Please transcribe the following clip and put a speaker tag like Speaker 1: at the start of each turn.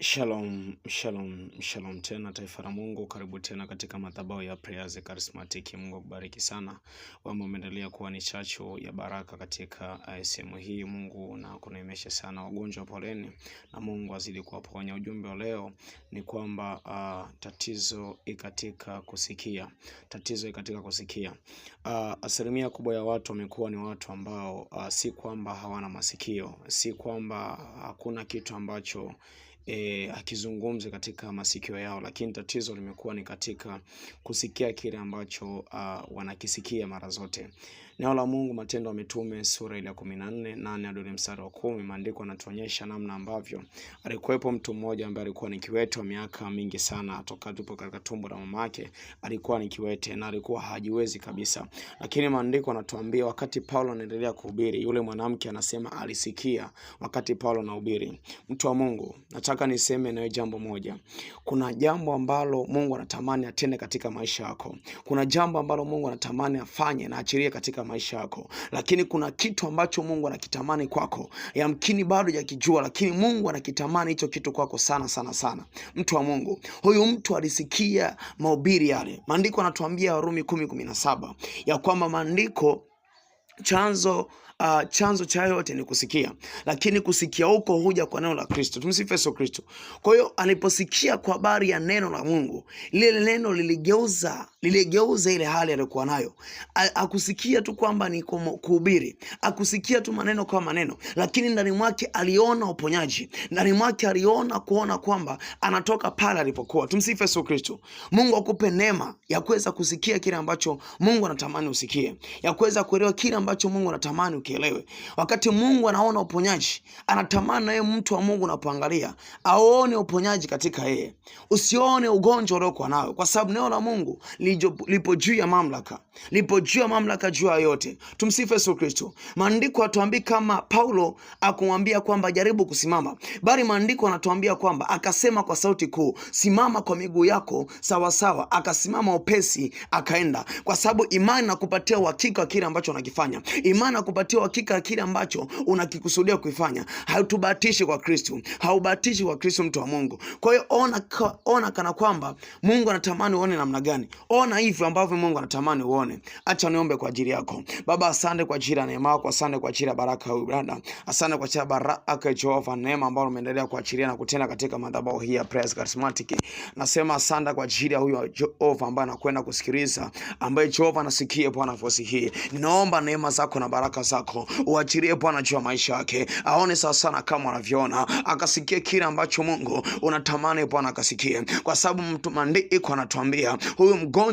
Speaker 1: Shalom, shalom, shalom tena taifa la Mungu, karibu tena katika madhabahu ya Prayers Charismatic. Mungu akubariki sana. Wewe umeendelea kuwa ni chachu ya baraka katika sehemu hii. Mungu na kuneemesha sana. Wagonjwa poleni na Mungu azidi kuwaponya. Ujumbe wa leo ni kwamba tatizo katika kusikia. Tatizo katika kusikia. Asilimia kubwa ya watu wamekuwa ni watu ambao si kwamba hawana masikio, si kwamba hakuna kitu ambacho akizungumze katika masikio yao, lakini tatizo limekuwa ni katika kusikia kile ambacho wanakisikia mara zote. Neno la Mungu, Matendo ya Mitume sura ile ya 14 hadi mstari wa 10, maandiko yanatuonyesha namna ambavyo alikuwepo mtu mmoja ambaye alikuwa ni kiwete wa miaka mingi sana, toka tupo katika tumbo la mamake alikuwa ni kiwete na alikuwa hajiwezi kabisa. Lakini maandiko yanatuambia wakati Paulo anaendelea kuhubiri, yule mwanamke anasema alisikia wakati Paulo anahubiri. Mtu wa Mungu, nataka niseme nawe jambo moja. Kuna jambo ambalo Mungu anatamani atende katika maisha yako. Kuna jambo ambalo Mungu anatamani afanye na achilie katika maisha yako. Lakini kuna kitu ambacho Mungu anakitamani kwako. Yamkini bado hujakijua, lakini Mungu anakitamani hicho kitu kwako sana sana sana. Mtu wa Mungu, huyu mtu alisikia mahubiri yale. Maandiko yanatuambia Warumi 10:17 ya kwamba maandiko chanzo cha yote ni kusikia, lakini kusikia huko huja kwa neno la Kristo. Tumsifu Yesu Kristo. Kwa hiyo aliposikia kwa habari ya neno la Mungu, lile neno liligeuza ile hali aliyokuwa nayo. Akusikia tu kwamba ni kuhubiri, akusikia tu maneno kwa maneno, lakini ndani mwake aliona uponyaji. Ndani mwake aliona kuona kwamba anatoka pale alipokuwa. Tumsifu Yesu Kristo. Mungu akupe neema ya kuweza kusikia kile ambacho Mungu anatamani usikie, ya kuweza kuelewa kile ambacho Mungu anatamani ukielewe. Wakati Mungu anaona uponyaji, anatamani na yeye mtu wa Mungu unapoangalia aone uponyaji katika yeye. Usione ugonjwa uliokuwa nao, kwa sababu neno la Mungu lipo juu ya mamlaka, lipo juu ya mamlaka juu ya yote. Tumsifu Yesu Kristo. Maandiko yanatuambia kama Paulo akumwambia kwamba jaribu kusimama, bali maandiko yanatuambia kwamba akasema kwa sauti kuu, simama kwa miguu yako sawa sawa. Akasimama upesi akaenda, kwa sababu imani inakupatia uhakika kile ambacho unakifanya. Imani inakupatia uhakika kile ambacho unakikusudia kuifanya. Hautubatishi kwa Kristo, haubatishi kwa Kristo, mtu wa Mungu. Kwa hiyo ona kana kwamba Mungu anatamani uone namna gani. Ona hivyo ambavyo Mungu anatamani uone. Acha niombe kwa ajili yako. Baba, asante kwa ajili ya neema yako, asante kwa ajili ya baraka ya brada. Asante kwa ajili ya baraka Jehova, neema ambayo umeendelea kuachilia na kutenda katika madhabahu hii ya Prayers Charismatic. Nasema asante kwa ajili ya huyo Jehova ambaye anakwenda kusikiliza, ambaye Jehova anasikia Bwana nafasi hii. Ninaomba neema zako na baraka zako uachilie Bwana juu ya maisha yake. Aone sawa sana kama anavyoona, akasikie kile ambacho Mungu unatamani Bwana akasikie, kwa sababu maandiko yanatuambia huyu mgonjwa